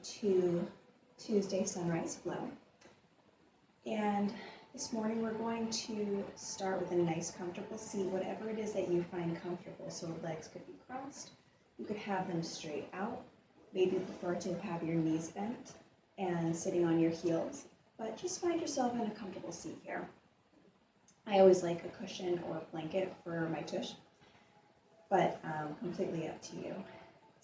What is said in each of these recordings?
to Tuesday Sunrise Flow. And this morning we're going to start with a nice comfortable seat, whatever it is that you find comfortable. So legs could be crossed, you could have them straight out. Maybe you prefer to have your knees bent and sitting on your heels, but just find yourself in a comfortable seat here. I always like a cushion or a blanket for my tush, but completely up to you.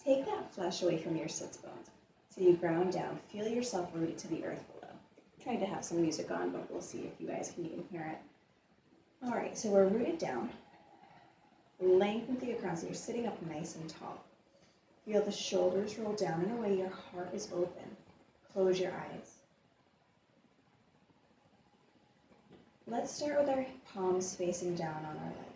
Take that flesh away from your sits bones. So you ground down, feel yourself rooted to the earth below. I'm trying to have some music on, but we'll see if you guys can even hear it. All right, so we're rooted down. Lengthen through your crown, so you're sitting up nice and tall. Feel the shoulders roll down in a way your heart is open. Close your eyes. Let's start with our palms facing down on our legs.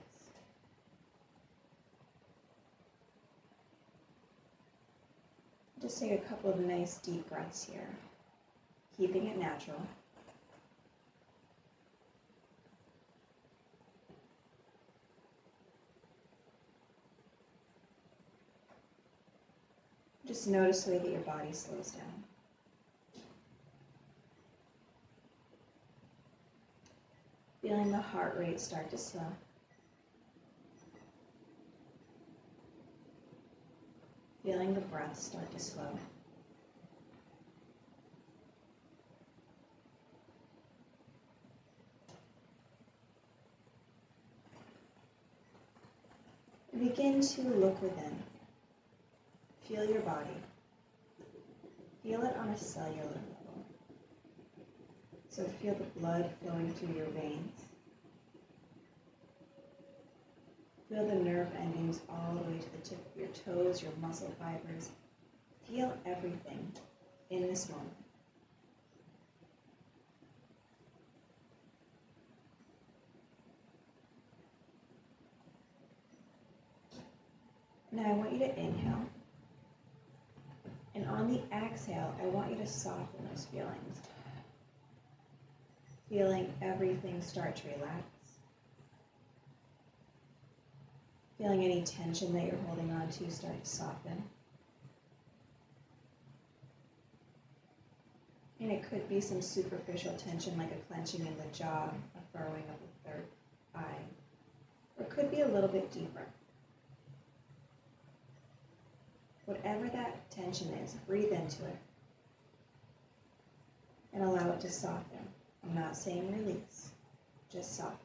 Just take a couple of nice deep breaths here, keeping it natural. Just notice the way that your body slows down. Feeling the heart rate start to slow. Feeling the breath start to slow. Begin to look within. Feel your body. Feel it on a cellular level. So feel the blood flowing through your veins. Feel the nerve endings all the way to the tip of your toes, your muscle fibers. Feel everything in this moment. Now I want you to inhale. And on the exhale, I want you to soften those feelings. Feeling everything start to relax. Feeling any tension that you're holding on to start to soften. And it could be some superficial tension like a clenching in the jaw, a furrowing of the third eye. Or it could be a little bit deeper. Whatever that tension is, breathe into it. And allow it to soften. I'm not saying release, just soften.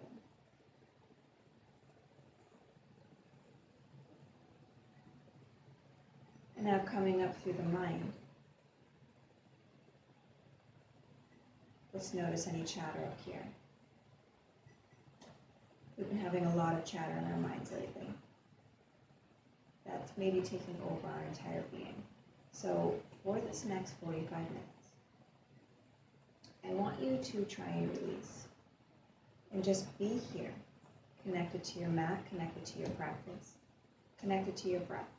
And now coming up through the mind. Let's notice any chatter up here. We've been having a lot of chatter in our minds lately. That's maybe taking over our entire being. So for this next 45 minutes, I want you to try and release. And just be here, connected to your mat, connected to your practice, connected to your breath.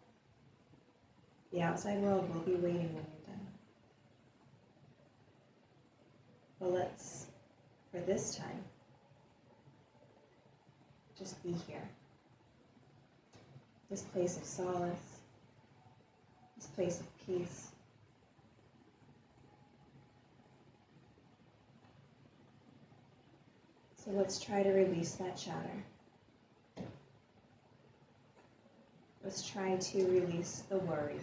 The outside world will be waiting when you're done. But let's, for this time, just be here. This place of solace, this place of peace. So let's try to release that chatter. Let's try to release the worry.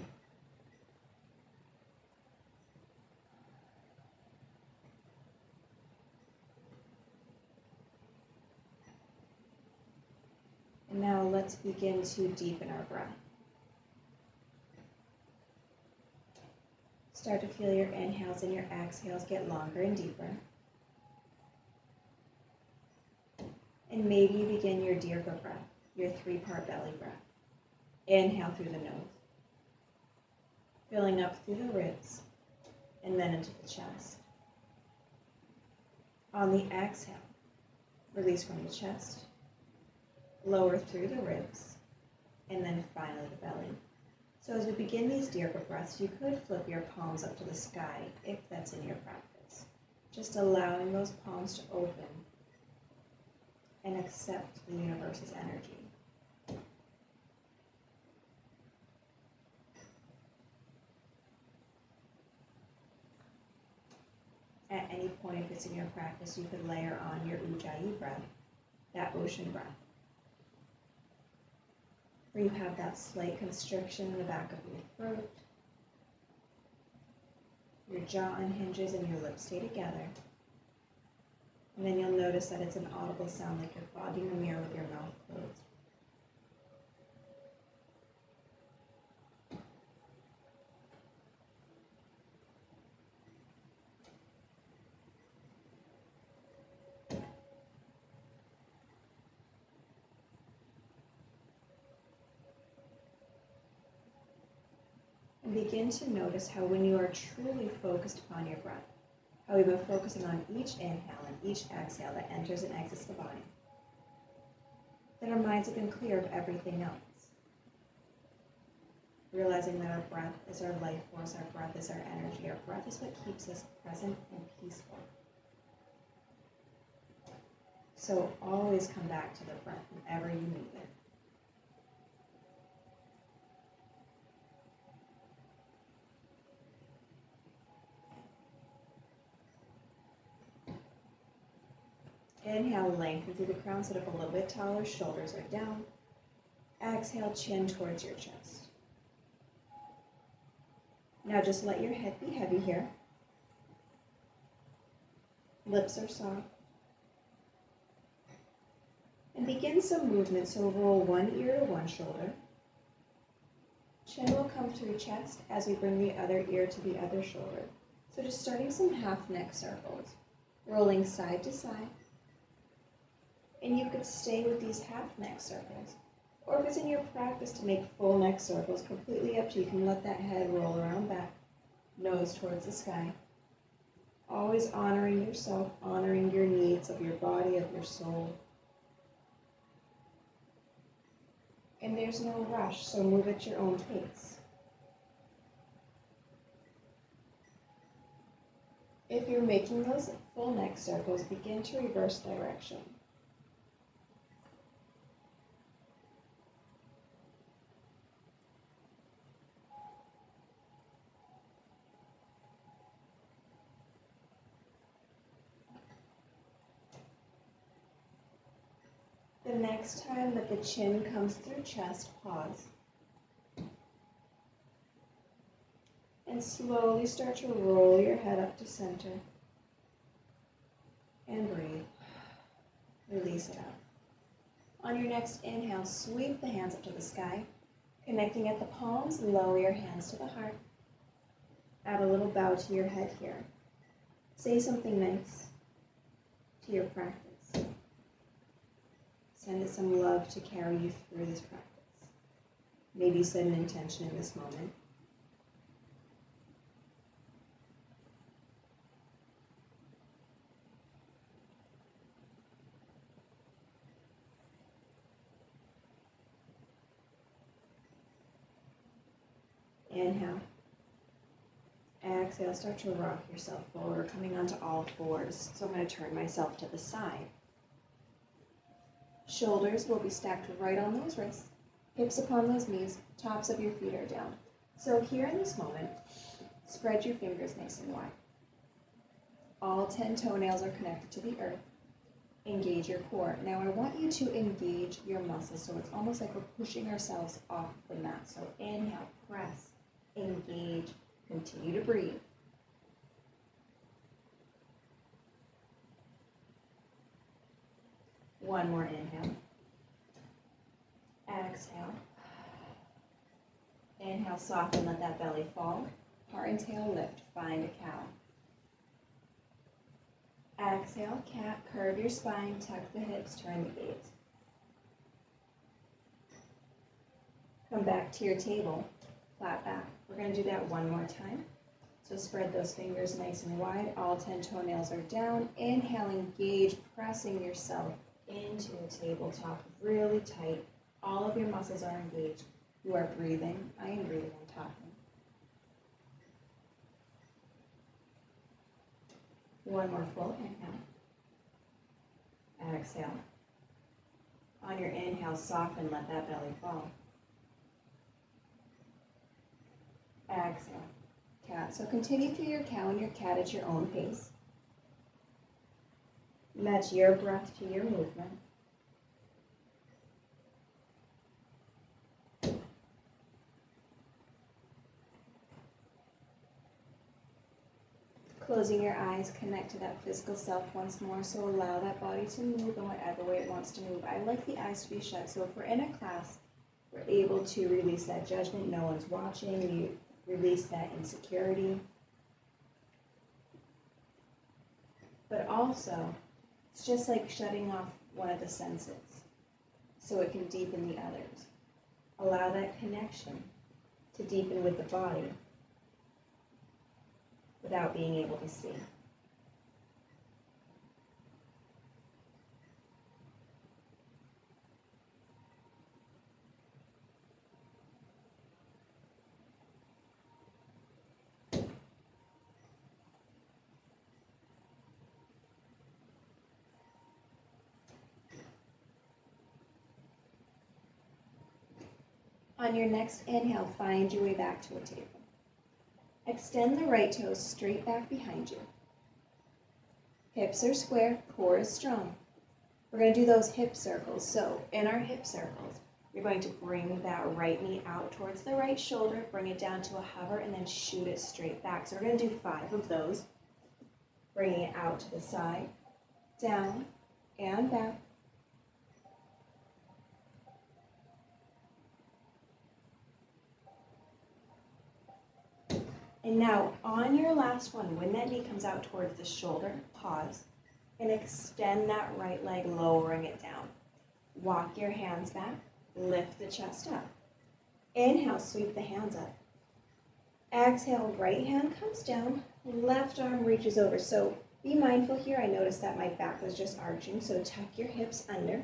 And now let's begin to deepen our breath. Start to feel your inhales and your exhales get longer and deeper. And maybe you begin your Dirga breath, your 3-part belly breath. Inhale through the nose, filling up through the ribs, and then into the chest. On the exhale, release from the chest, lower through the ribs, and then finally the belly. So as we begin these Dirga breaths, you could flip your palms up to the sky if that's in your practice. Just allowing those palms to open and accept the universe's energy. at any point, if it's in your practice, you could layer on your Ujjayi breath, that ocean breath, where you have that slight constriction in the back of your throat, your jaw unhinges and your lips stay together. And then you'll notice that it's an audible sound, like you're fogging the mirror with your mouth closed. And begin to notice how when you are truly focused upon your breath, how we've been focusing on each inhale and each exhale that enters and exits the body, that our minds have been clear of everything else. Realizing that our breath is our life force, our breath is our energy, our breath is what keeps us present and peaceful. So always come back to the breath whenever you need it. Inhale, lengthen through the crown, sit up a little bit taller, shoulders are down. Exhale, chin towards your chest. Now just let your head be heavy here. Lips are soft. And begin some movement, so roll one ear to one shoulder. Chin will come through chest as we bring the other ear to the other shoulder. So just starting some half neck circles, rolling side to side. And you could stay with these half neck circles. Or if it's in your practice to make full neck circles, completely up to you. You can let that head roll around back, nose towards the sky. Always honoring yourself, honoring your needs of your body, of your soul. And there's no rush, so move at your own pace. If you're making those full neck circles, begin to reverse direction. The next time that the chin comes through chest, pause. And slowly start to roll your head up to center. And breathe. Release it out. On your next inhale, sweep the hands up to the sky. Connecting at the palms, lower your hands to the heart. Add a little bow to your head here. Say something nice to your practice. Send it some love to carry you through this practice. Maybe set an intention in this moment. Inhale. Exhale, start to rock yourself forward, coming onto all fours. So I'm going to turn myself to the side. Shoulders will be stacked right on those wrists, hips upon those knees, tops of your feet are down. So here in this moment, spread your fingers nice and wide. All 10 toenails are connected to the earth. Engage your core. Now I want you to engage your muscles, so it's almost like we're pushing ourselves off the mat. So inhale, press, engage, continue to breathe. One more inhale. Exhale. Inhale, soften, let that belly fall. Heart and tail lift, find a cow. Exhale, cat, curve your spine, tuck the hips, turn the gaze. Come back to your table, flat back. We're going to do that one more time. So spread those fingers nice and wide. All 10 toenails are down. Inhale, engage, pressing yourself into a tabletop really tight. All of your muscles are engaged. You are breathing. I am breathing, I'm talking. One more full inhale. Exhale. On your inhale, soften, let that belly fall. Exhale. Cat. So continue through your cow and your cat at your own pace. Match your breath to your movement. Closing your eyes, connect to that physical self once more, so allow that body to move in whatever way it wants to move. I like the eyes to be shut, so if we're in a class, we're able to release that judgment, no one's watching, you release that insecurity. But also, it's just like shutting off one of the senses, so it can deepen the others. Allow that connection to deepen with the body, without being able to see. On your next inhale, find your way back to a table. Extend the right toes straight back behind you. Hips are square, core is strong. We're going to do those hip circles. So in our hip circles, you're going to bring that right knee out towards the right shoulder, bring it down to a hover, and then shoot it straight back. So we're going to do 5 of those. Bringing it out to the side, down, and back. And now, on your last one, when that knee comes out towards the shoulder, pause, and extend that right leg, lowering it down. Walk your hands back, lift the chest up. Inhale, sweep the hands up. Exhale, right hand comes down, left arm reaches over. So be mindful here, I noticed that my back was just arching, so tuck your hips under.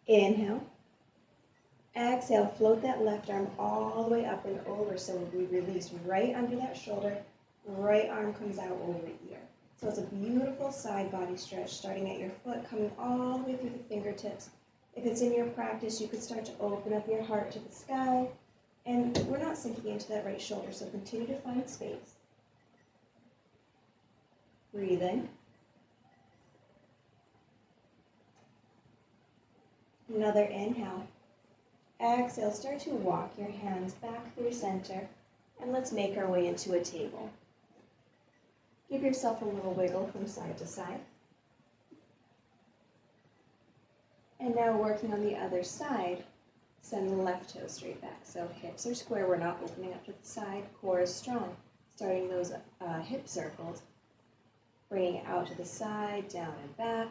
Inhale. Exhale, float that left arm all the way up and over, so we release right under that shoulder, right arm comes out over ear. So it's a beautiful side body stretch, starting at your foot, coming all the way through the fingertips. If it's in your practice, you could start to open up your heart to the sky, and we're not sinking into that right shoulder, so continue to find space. Breathe in. Another inhale. Exhale, start to walk your hands back through center, and let's make our way into a table. Give yourself a little wiggle from side to side. And now working on the other side, send the left toe straight back. So hips are square, we're not opening up to the side, core is strong. Starting those hip circles, bringing it out to the side, down and back.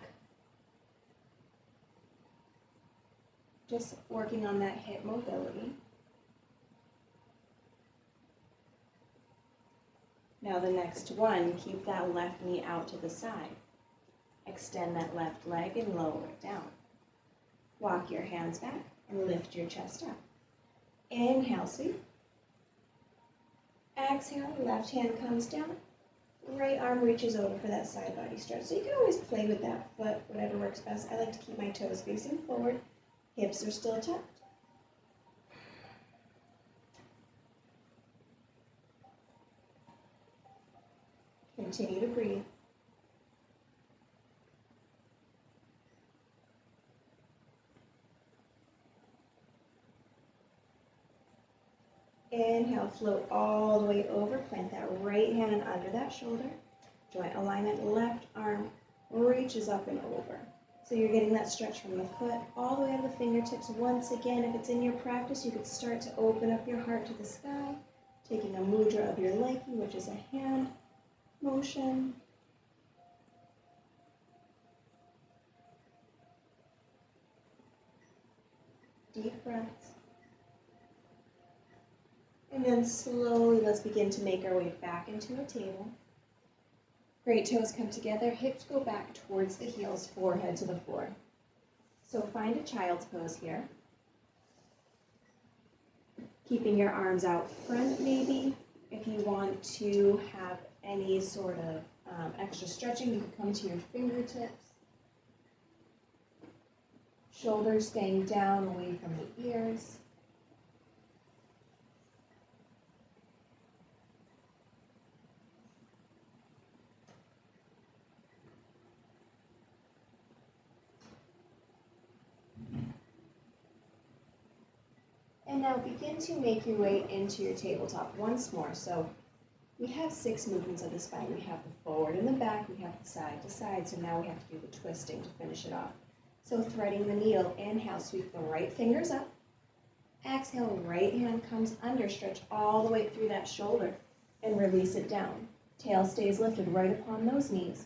Just working on that hip mobility. Now the next one, keep that left knee out to the side. Extend that left leg and lower it down. Walk your hands back and lift your chest up. Inhale, sweep. Exhale, left hand comes down. Right arm reaches over for that side body stretch. So you can always play with that foot, whatever works best. I like to keep my toes facing forward. Hips are still tucked. Continue to breathe. Inhale, float all the way over. Plant that right hand under that shoulder. Joint alignment, left arm reaches up and over. So you're getting that stretch from the foot all the way to the fingertips. Once again, if it's in your practice, you could start to open up your heart to the sky, taking a mudra of your liking, which is a hand motion. Deep breaths. And then slowly, let's begin to make our way back into a table. Great, toes come together, hips go back towards the heels, forehead to the floor. So find a child's pose here. Keeping your arms out front maybe. If you want to have any sort of extra stretching, you can come to your fingertips. Shoulders staying down away from the ears. And now begin to make your way into your tabletop once more. So we have 6 movements of the spine. We have the forward and the back, we have the side to side, so now we have to do the twisting to finish it off. So threading the needle, inhale, sweep the right fingers up. Exhale, right hand comes under, stretch all the way through that shoulder and release it down. Tail stays lifted right upon those knees.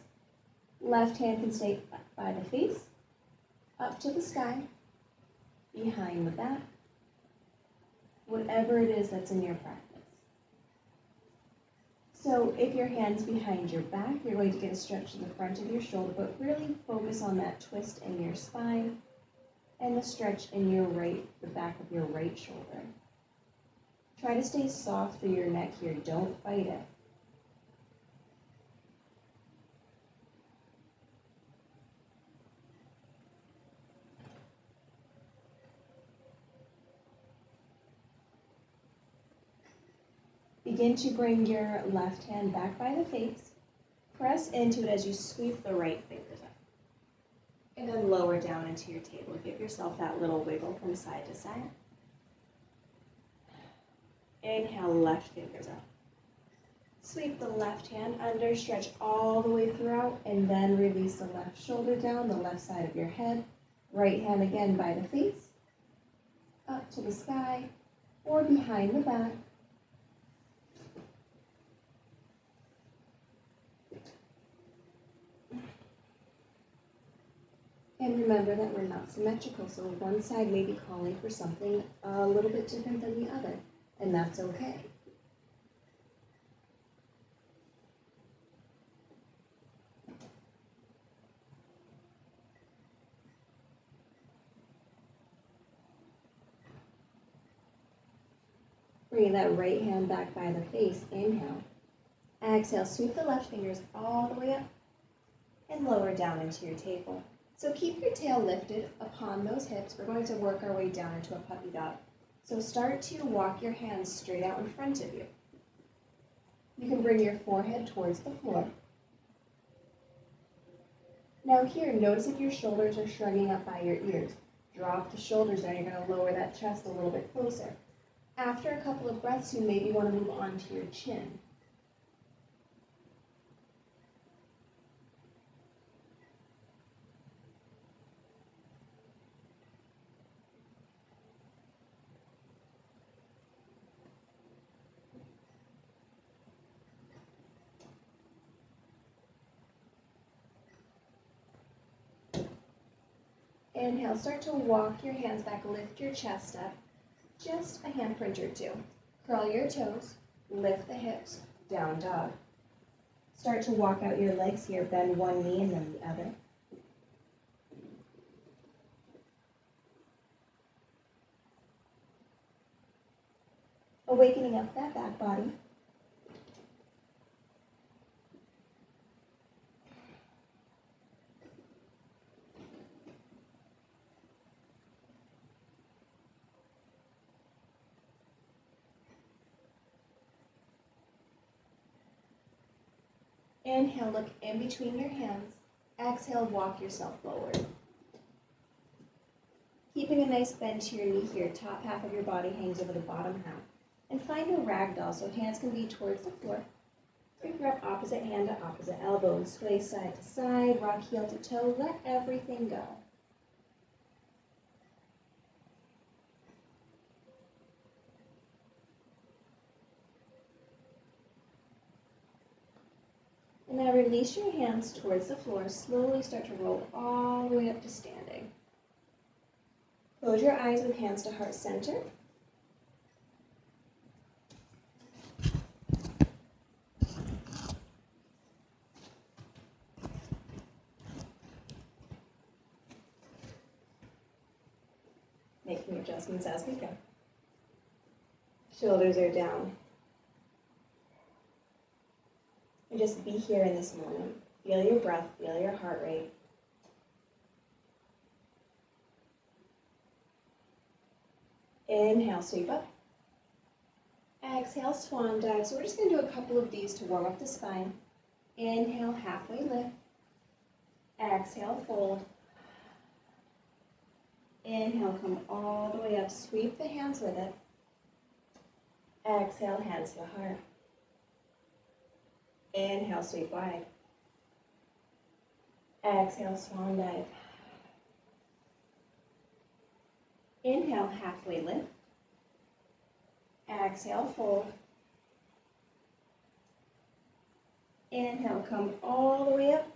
Left hand can stay by the face, up to the sky, behind the back, whatever it is that's in your practice. So if your hand's behind your back, you're going to get a stretch in the front of your shoulder, but really focus on that twist in your spine and the stretch in the back of your right shoulder. Try to stay soft through your neck here, don't fight it. Begin to bring your left hand back by the face. Press into it as you sweep the right fingers up. And then lower down into your table. Give yourself that little wiggle from side to side. Inhale, left fingers up. Sweep the left hand under, stretch all the way throughout, and then release the left shoulder down, the left side of your head. Right hand again by the face, up to the sky, or behind the back. And remember that we're not symmetrical, so one side may be calling for something a little bit different than the other, and that's okay. Bring that right hand back by the face, inhale. Exhale, sweep the left fingers all the way up and lower down into your table. So keep your tail lifted upon those hips. We're going to work our way down into a puppy dog. So start to walk your hands straight out in front of you. You can bring your forehead towards the floor. Now here, notice if your shoulders are shrugging up by your ears. Drop the shoulders down. You're going to lower that chest a little bit closer. After a couple of breaths, you maybe want to move on to your chin. Inhale, start to walk your hands back, lift your chest up, just a handprint or two. Curl your toes, lift the hips, down dog. Start to walk out your legs here, bend one knee and then the other. Awakening up that back body. Inhale, look in between your hands. Exhale, walk yourself forward. Keeping a nice bend to your knee here, top half of your body hangs over the bottom half. And find a ragdoll, so hands can be towards the floor. Bring up opposite hand to opposite elbow and sway side to side, rock heel to toe, let everything go. And now release your hands towards the floor. Slowly start to roll all the way up to standing. Close your eyes with hands to heart center. Making adjustments as we go. Shoulders are down. And just be here in this moment. Feel your breath, feel your heart rate. Inhale, sweep up. Exhale, swan dive. So we're just going to do a couple of these to warm up the spine. Inhale, halfway lift. Exhale, fold. Inhale, come all the way up. Sweep the hands with it. Exhale, hands to the heart. Inhale, sweep wide. Exhale, swan dive. Inhale, halfway lift. Exhale, fold. Inhale, come all the way up.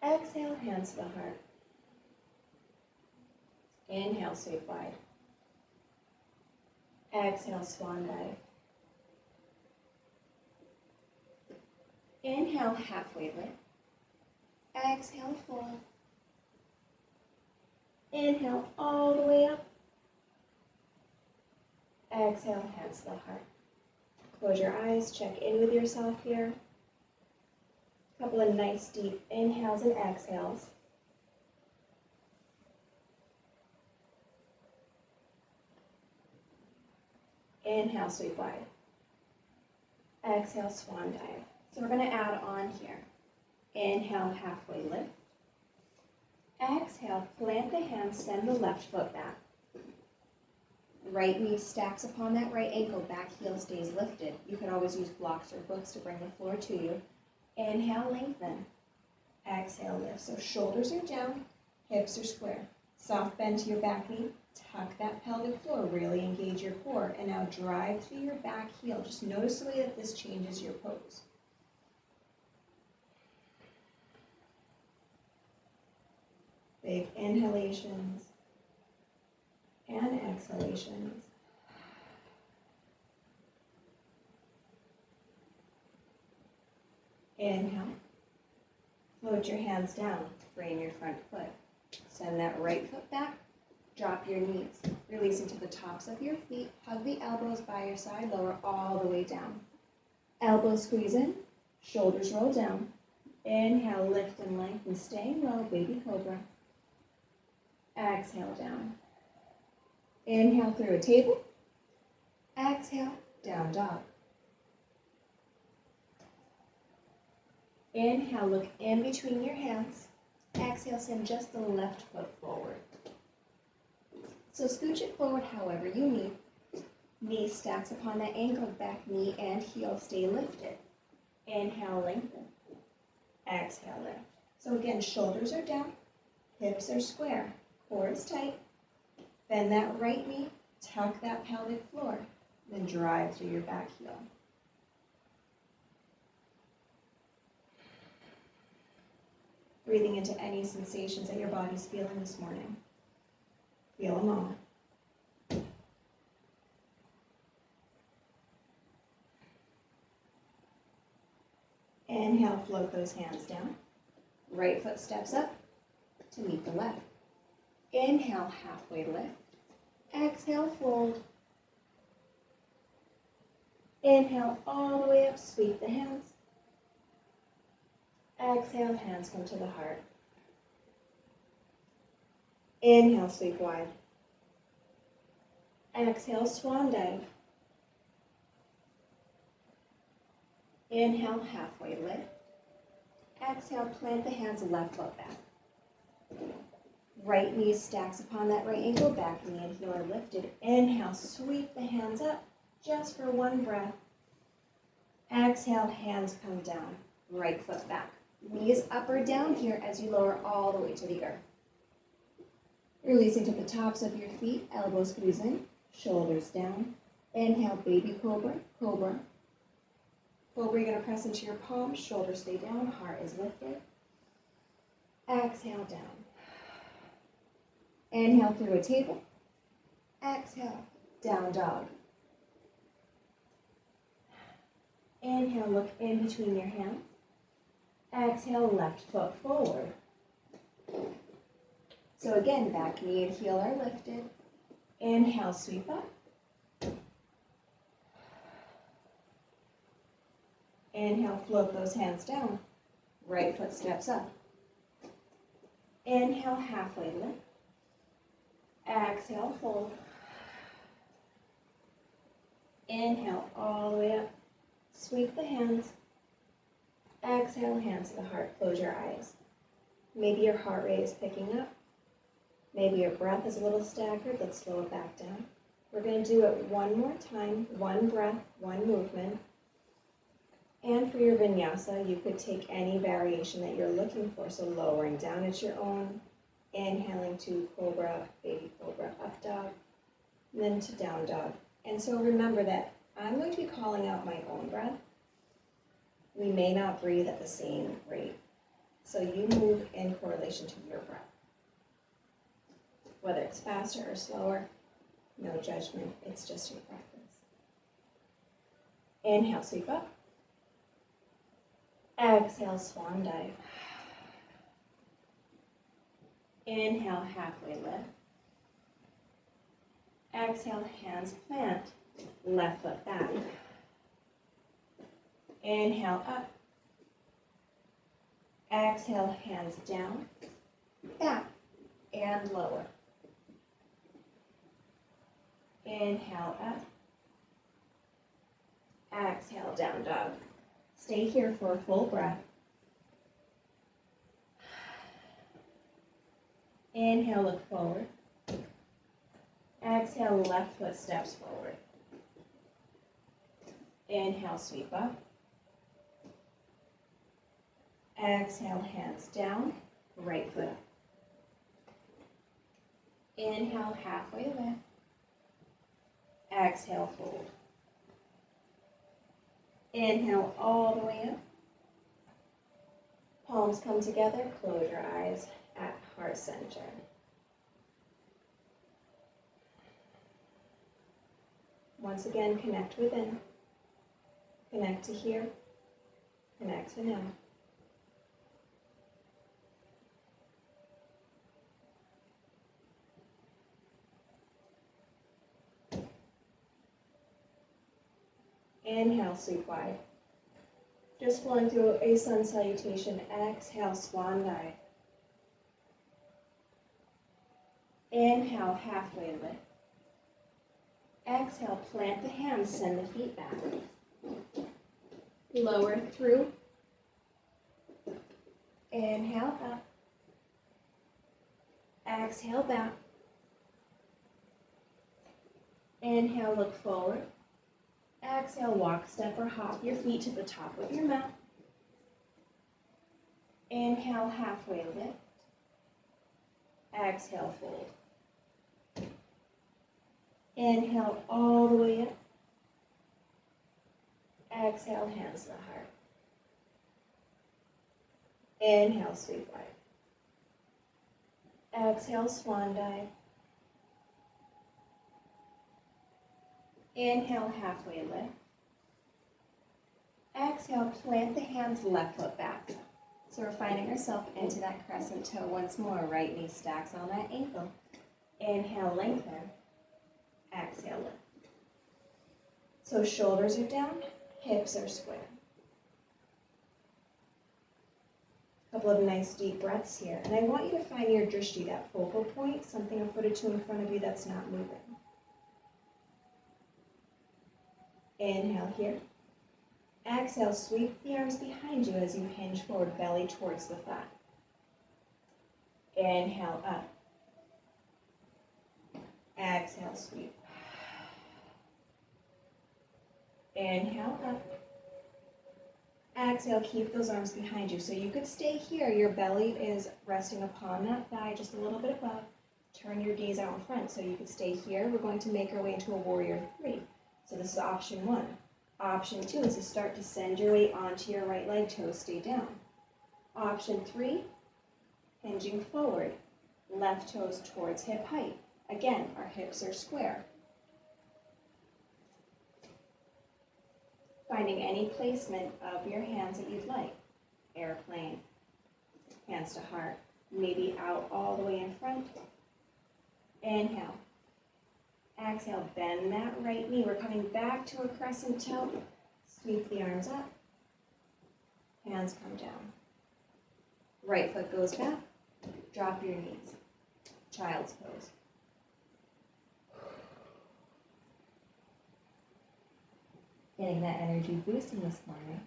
Exhale, hands to the heart. Inhale, sweep wide. Exhale, swan dive. Inhale, halfway lift. Exhale, fold. Inhale, all the way up. Exhale, hands to the heart. Close your eyes, check in with yourself here. A couple of nice deep inhales and exhales. Inhale, sweep wide. Exhale, swan dive. So we're going to add on here. Inhale, halfway lift. Exhale, plant the hands, send the left foot back. Right knee stacks upon that right ankle, back heel stays lifted. You can always use blocks or books to bring the floor to you. Inhale, lengthen. Exhale, lift. So shoulders are down, hips are square. Soft bend to your back knee. Tuck that pelvic floor, really engage your core. And now drive through your back heel. Just notice the way that this changes your pose. Big inhalations and exhalations. Inhale. Float your hands down. Frame your front foot. Send that right foot back. Drop your knees. Release into the tops of your feet. Hug the elbows by your side. Lower all the way down. Elbows squeeze in. Shoulders roll down. Inhale, lift and lengthen. Staying low, baby cobra. Exhale, down. Inhale through a table. Exhale, down dog. Inhale, look in between your hands. Exhale, send just the left foot forward. So scooch it forward however you need. Knee stacks upon that ankle, back knee and heel stay lifted. Inhale, lengthen. Exhale, lift. So again, shoulders are down, hips are square, core is tight. Bend that right knee, tuck that pelvic floor, then drive through your back heel. Breathing into any sensations that your body's feeling this morning. Feel them all. Inhale, float those hands down. Right foot steps up to meet the left. Inhale, halfway lift. Exhale, fold. Inhale, all the way up, sweep the hands. Exhale, hands come to the heart. Inhale, sweep wide. Exhale, swan dive. Inhale, halfway lift. Exhale, plant the hands, left foot back. Right knee stacks upon that right ankle, back knee and heel are lifted. Inhale, sweep the hands up, just for one breath. Exhale, hands come down, right foot back. Knees up or down here as you lower all the way to the earth. Releasing to the tops of your feet, elbows squeeze in, shoulders down. Inhale, baby cobra, cobra. Cobra, you're going to press into your palms, shoulders stay down, heart is lifted. Exhale, down. Inhale through a table. Exhale, down dog. Inhale, look in between your hands. Exhale, left foot forward. So again, back knee and heel are lifted. Inhale, sweep up. Inhale, float those hands down. Right foot steps up. Inhale, halfway lift. Exhale, fold. Inhale, all the way up. Sweep the hands. Exhale, hands to the heart. Close your eyes. Maybe your heart rate is picking up. Maybe your breath is a little staggered. Let's slow it back down. We're going to do it one more time. One breath, one movement. And for your vinyasa, you could take any variation that you're looking for. So lowering down at your own. Inhaling to cobra, baby cobra, up dog, and then to down dog. And so remember that I'm going to be calling out my own breath. We may not breathe at the same rate. So you move in correlation to your breath. Whether it's faster or slower, no judgment, it's just your preference. Inhale, sweep up. Exhale, swan dive. Inhale, halfway lift. Exhale, hands plant. Left foot back. Inhale, up. Exhale, hands down, back, and lower. Inhale, up. Exhale, down dog. Stay here for a full breath. Inhale, look forward. Exhale, left foot steps forward. Inhale, sweep up. Exhale, hands down, right foot up. Inhale, halfway lift. Exhale, fold. Inhale all the way up. Palms come together, close your eyes at heart center. Once again, connect within. Connect to here. Connect to now. Inhale, sweep wide. Just flowing through a sun salutation. Exhale, swan dive. Inhale, halfway lift. Exhale, plant the hands, send the feet back. Lower through. Inhale, up. Exhale, back. Inhale, look forward. Exhale, walk, step, or hop your feet to the top of your mat. Inhale, halfway lift. Exhale, fold. Inhale all the way up. Exhale, hands to the heart. Inhale, sweep wide. Exhale, swan dive. Inhale, halfway lift. Exhale, plant the hands, left foot back. So we're finding ourselves into that crescent toe once more. Right knee stacks on that ankle. Inhale, lengthen. Exhale, lift. So shoulders are down, hips are square. A couple of nice deep breaths here. And I want you to find your drishti, that focal point, something a foot or two in front of you that's not moving. Inhale here. Exhale, sweep the arms behind you as you hinge forward, belly towards the thigh. Inhale, up. Exhale, sweep. Inhale, up. Exhale, keep those arms behind you. So you could stay here. Your belly is resting upon that thigh just a little bit above. Turn your gaze out in front. So you could stay here. We're going to make our way into a warrior three. So this is option one. Option two is to start to send your weight onto your right leg, toes stay down. Option three, hinging forward, left toes towards hip height. Again, our hips are square. Finding any placement of your hands that you'd like. Airplane, hands to heart, maybe out all the way in front. Inhale. Exhale, bend that right knee. We're coming back to a crescent toe. Sweep the arms up. Hands come down. Right foot goes back. Drop your knees. Child's pose. Getting that energy boosting this morning.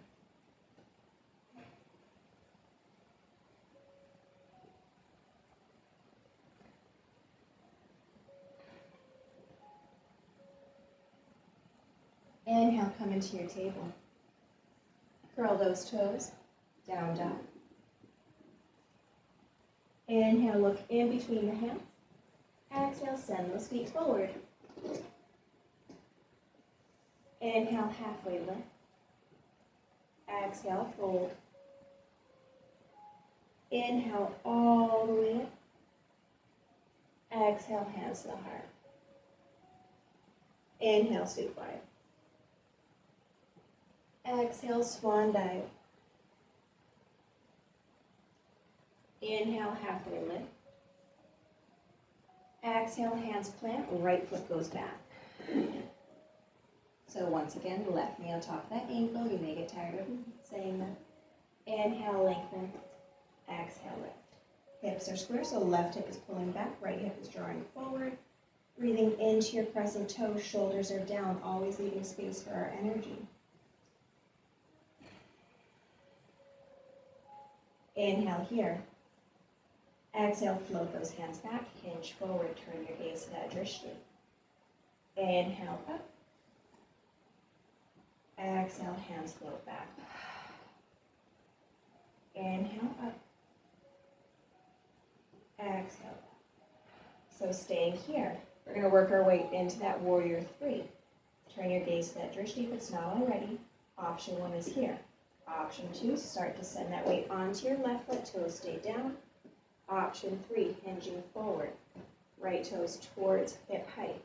come into your table. Curl those toes, down dog. Inhale, look in between the hands. Exhale, send those feet forward. Inhale, halfway lift. Exhale, fold. Inhale, all the way up. Exhale, hands to the heart. Inhale, sweep wide. Exhale, swan dive. Inhale, halfway lift. Exhale, hands plant, right foot goes back. So once again, left knee on top of that ankle. You may get tired of saying that. Inhale, lengthen. Exhale, lift. Hips are square, so left hip is pulling back, right hip is drawing forward. Breathing into your crescent toes, shoulders are down, always leaving space for our energy. Inhale here. Exhale, float those hands back, hinge forward, turn your gaze to that drishti. Inhale up. Exhale, hands float back. Inhale up. Exhale up. So staying here, we're going to work our way into that warrior three. Turn your gaze to that drishti if it's not already. Option one is here. Option two, start to send that weight onto your left foot, toes stay down. Option three, hinging forward. Right toes towards hip height.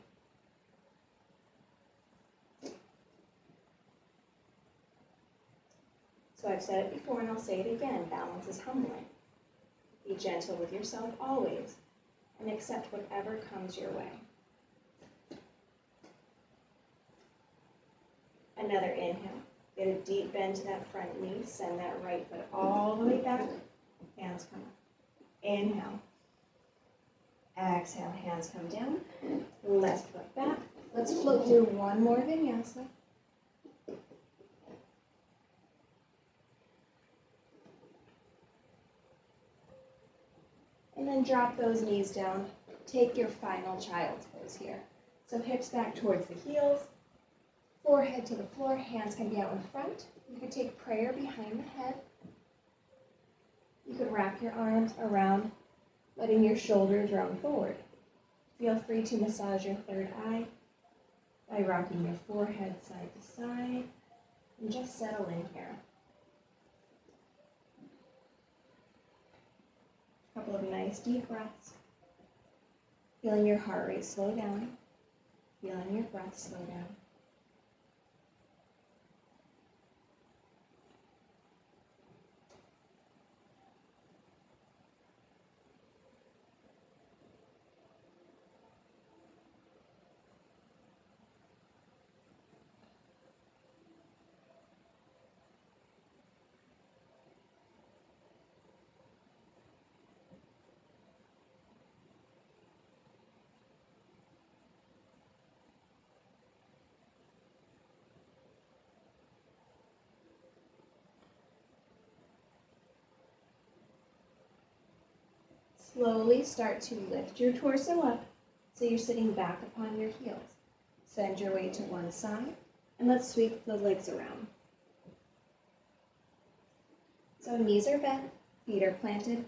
So I've said it before and I'll say it again, balance is humbling. Be gentle with yourself always and accept whatever comes your way. Another inhale. Get a deep bend to that front knee. Send that right foot all the way back. Hands come up. Inhale. Exhale, hands come down. Left foot back. Let's float through one more vinyasa. And then drop those knees down. Take your final child's pose here. So hips back towards the heels. Forehead to the floor. Hands can be out in front. You could take prayer behind the head. You could wrap your arms around, letting your shoulders round forward. Feel free to massage your third eye by rocking your forehead side to side and just settle in here. A couple of nice deep breaths. Feeling your heart rate slow down. Feeling your breath slow down. Slowly start to lift your torso up so you're sitting back upon your heels. Send your weight to one side and let's sweep the legs around. So knees are bent, feet are planted.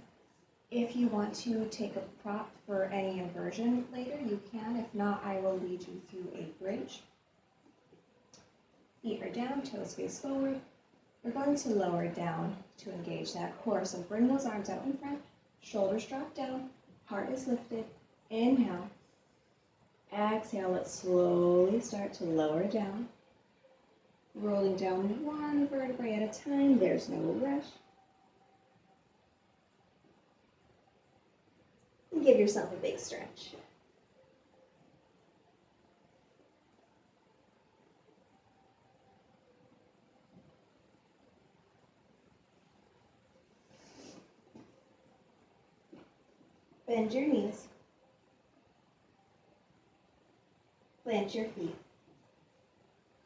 If you want to take a prop for any inversion later, you can. If not, I will lead you through a bridge. Feet are down, toes face forward. We're going to lower down to engage that core. So bring those arms out in front. Shoulders drop down, heart is lifted. Inhale. Exhale, let's slowly start to lower down. Rolling down one vertebrae at a time. There's no rush. And give yourself a big stretch. Bend your knees. Plant your feet.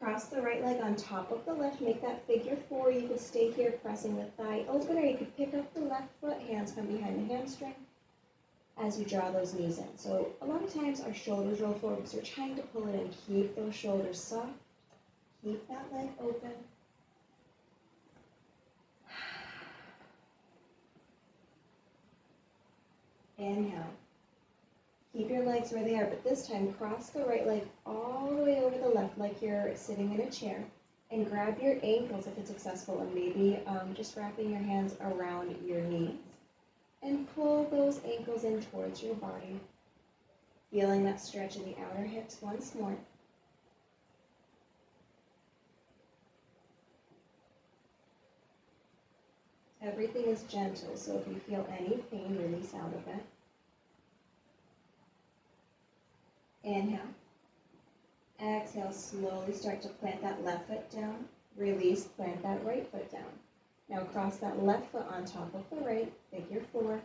Cross the right leg on top of the left. Make that figure four. You could stay here pressing the thigh open, or you could pick up the left foot. Hands come behind the hamstring as you draw those knees in. So a lot of times our shoulders roll forward because we're trying to pull it in. Keep those shoulders soft. Keep that leg open. Inhale. Keep your legs where they are, but this time cross the right leg all the way over the left like you're sitting in a chair. And grab your ankles if it's accessible, and maybe just wrapping your hands around your knees. And pull those ankles in towards your body. Feeling that stretch in the outer hips once more. Everything is gentle, so if you feel any pain, release out of it. Inhale. Exhale, slowly start to plant that left foot down. Release, plant that right foot down. Now cross that left foot on top of the right, figure 4.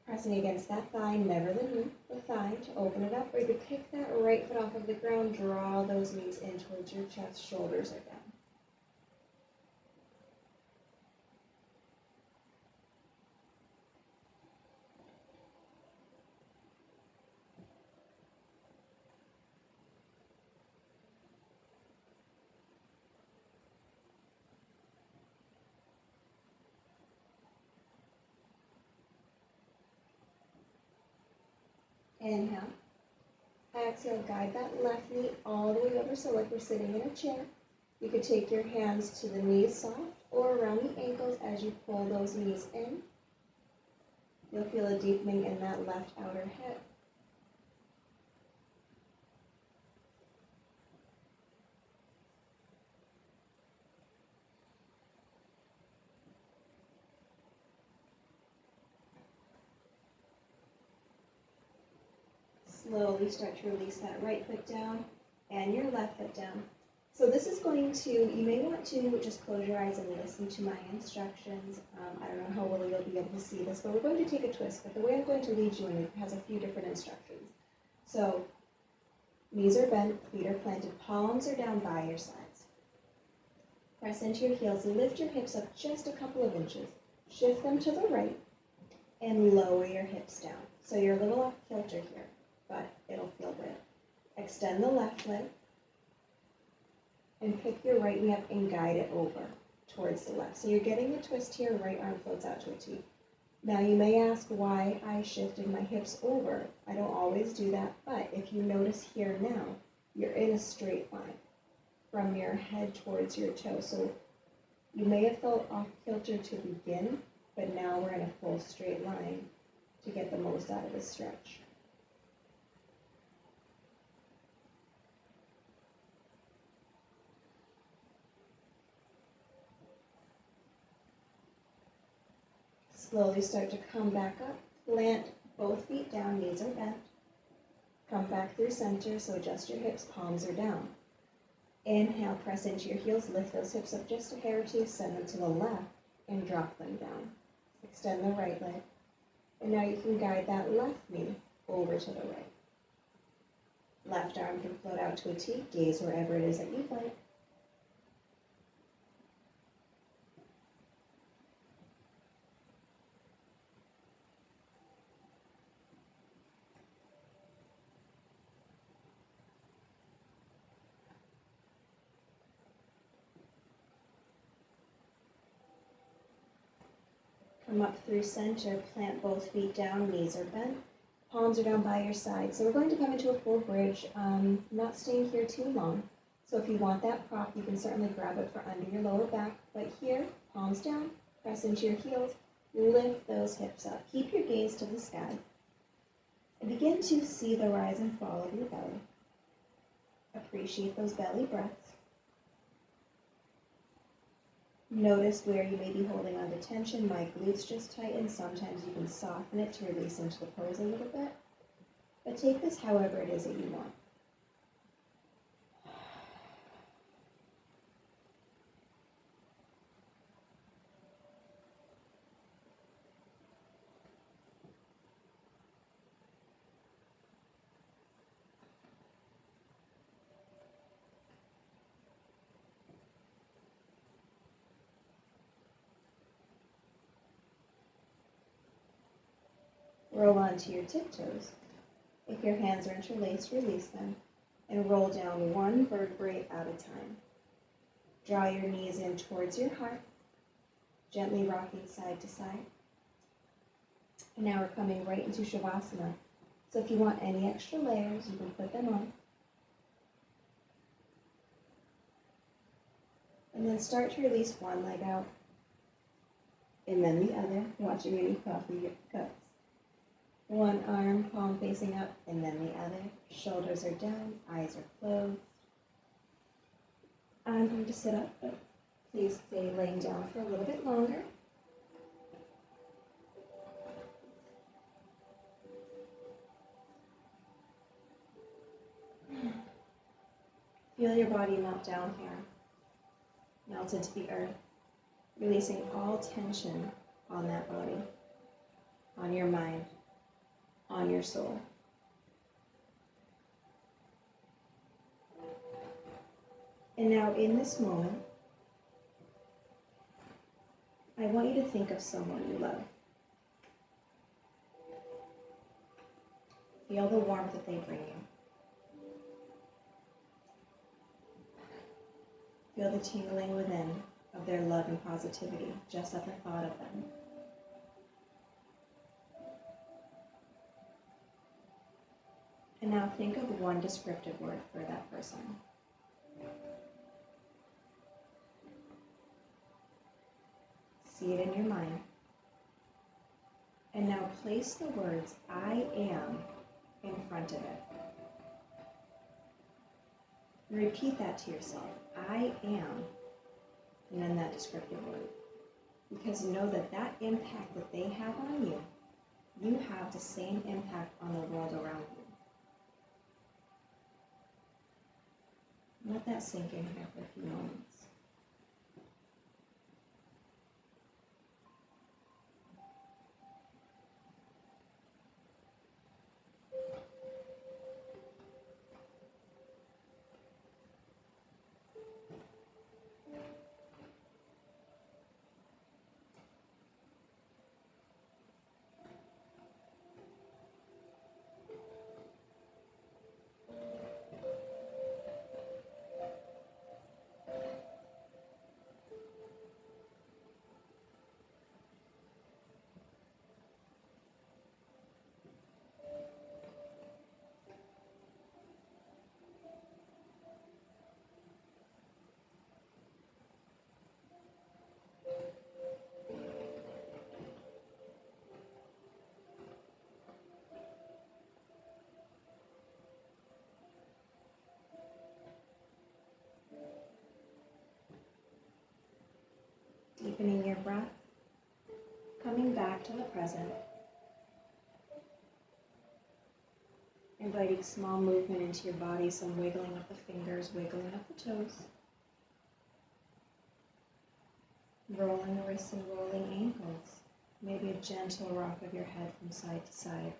Pressing against that thigh, never the knee, the thigh to open it up. Or you could pick that right foot off of the ground, draw those knees in towards your chest, shoulders are down. Inhale. Exhale, guide that left knee all the way over, so like we're sitting in a chair. You could take your hands to the knees soft or around the ankles as you pull those knees in. You'll feel a deepening in that left outer hip. Slowly start to release that right foot down and your left foot down. So this is going to, you may want to just close your eyes and listen to my instructions. I don't know how well you'll be able to see this, but we're going to take a twist. But the way I'm going to lead you in it has a few different instructions. So knees are bent, feet are planted, palms are down by your sides. Press into your heels, lift your hips up just a couple of inches. Shift them to the right and lower your hips down. So you're a little off kilter here, but it'll feel good. Extend the left leg and pick your right knee up and guide it over towards the left. So you're getting a twist here, right arm floats out to a T. Now you may ask why I shifted my hips over. I don't always do that, but if you notice here now, you're in a straight line from your head towards your toe. So you may have felt off kilter to begin, but now we're in a full straight line to get the most out of the stretch. Slowly start to come back up, plant both feet down, knees are bent. Come back through center, so adjust your hips, palms are down. Inhale, press into your heels, lift those hips up just a hair or two, send them to the left, and drop them down. Extend the right leg. And now you can guide that left knee over to the right. Left arm can float out to a T, gaze wherever it is that you'd like. Come up through center, plant both feet down, knees are bent, palms are down by your side. So we're going to come into a full bridge, not staying here too long. So if you want that prop, you can certainly grab it for under your lower back. But here, palms down, press into your heels, lift those hips up. Keep your gaze to the sky. And begin to see the rise and fall of your belly. Appreciate those belly breaths. Notice where you may be holding on to tension. My glutes just tighten. Sometimes you can soften it to release into the pose a little bit. But take this however it is that you want. Roll onto your tiptoes. If your hands are interlaced, release them. And roll down one vertebrae at a time. Draw your knees in towards your heart, gently rocking side to side. And now we're coming right into Shavasana. So if you want any extra layers, you can put them on. And then start to release one leg out, and then the other, watching any coffee cups. One arm, palm facing up, and then the other. Shoulders are down, eyes are closed. I'm going to sit up, but please stay laying down for a little bit longer. Feel your body melt down here, melt into the earth, releasing all tension on that body, on your mind, on your soul. And now in this moment, I want you to think of someone you love. Feel the warmth that they bring you. Feel the tingling within of their love and positivity just at the thought of them. And now think of one descriptive word for that person. See it in your mind. And now place the words "I am" in front of it. Repeat that to yourself. I am, and then that descriptive word. Because know that that impact that they have on you, you have the same impact on the world around you. Let that sink in here for a few moments. Deepening your breath, coming back to the present, inviting small movement into your body, some wiggling of the fingers, wiggling of the toes, rolling the wrists and rolling ankles, maybe a gentle rock of your head from side to side.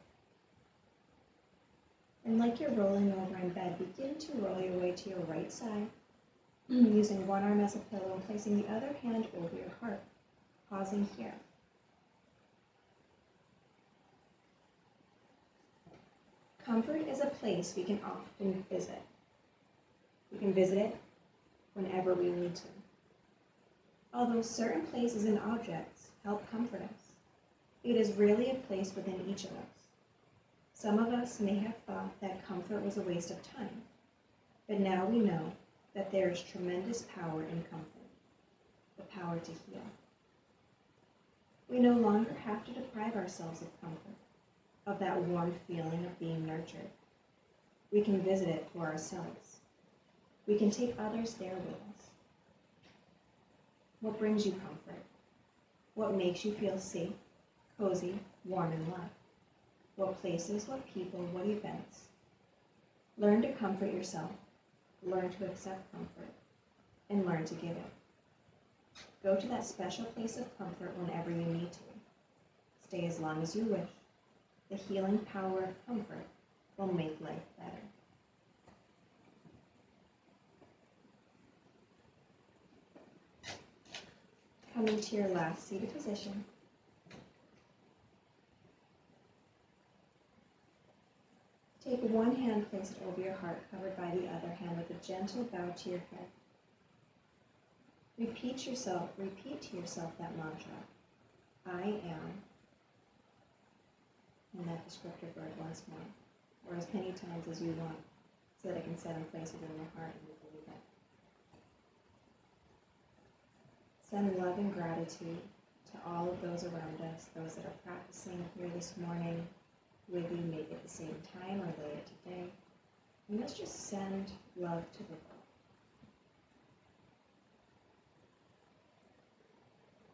And like you're rolling over in bed, begin to roll your way to your right side, using one arm as a pillow and placing the other hand over your heart, pausing here. Comfort is a place we can often visit. We can visit it whenever we need to. Although certain places and objects help comfort us, it is really a place within each of us. Some of us may have thought that comfort was a waste of time, but now we know that there is tremendous power in comfort, the power to heal. We no longer have to deprive ourselves of comfort, of that warm feeling of being nurtured. We can visit it for ourselves. We can take others there with us. What brings you comfort? What makes you feel safe, cozy, warm, and loved? What places, what people, what events? Learn to comfort yourself. Learn to accept comfort, and learn to give it. Go to that special place of comfort whenever you need to. Stay as long as you wish. The healing power of comfort will make life better. Coming to your last seated position. Take one hand, place it over your heart, covered by the other hand with a gentle bow to your head. Repeat to yourself that mantra. I am, and that descriptive word once more, or as many times as you want, so that it can set in place within your heart and you believe it. Send love and gratitude to all of those around us, those that are practicing here this morning with you, maybe at the same time or later today. And let's just send love to the world.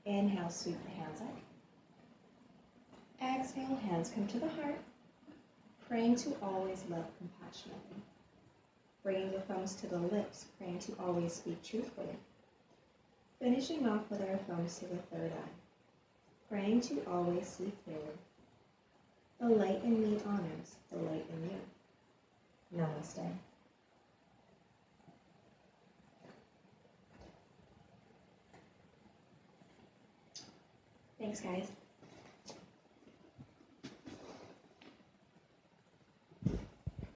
Inhale, sweep the hands up. Exhale, hands come to the heart. Praying to always love compassionately. Bringing the thumbs to the lips, praying to always speak truthfully. Finishing off with our thumbs to the third eye. Praying to always see clearly. The light in me honors the light in you. Namaste. Thanks, guys.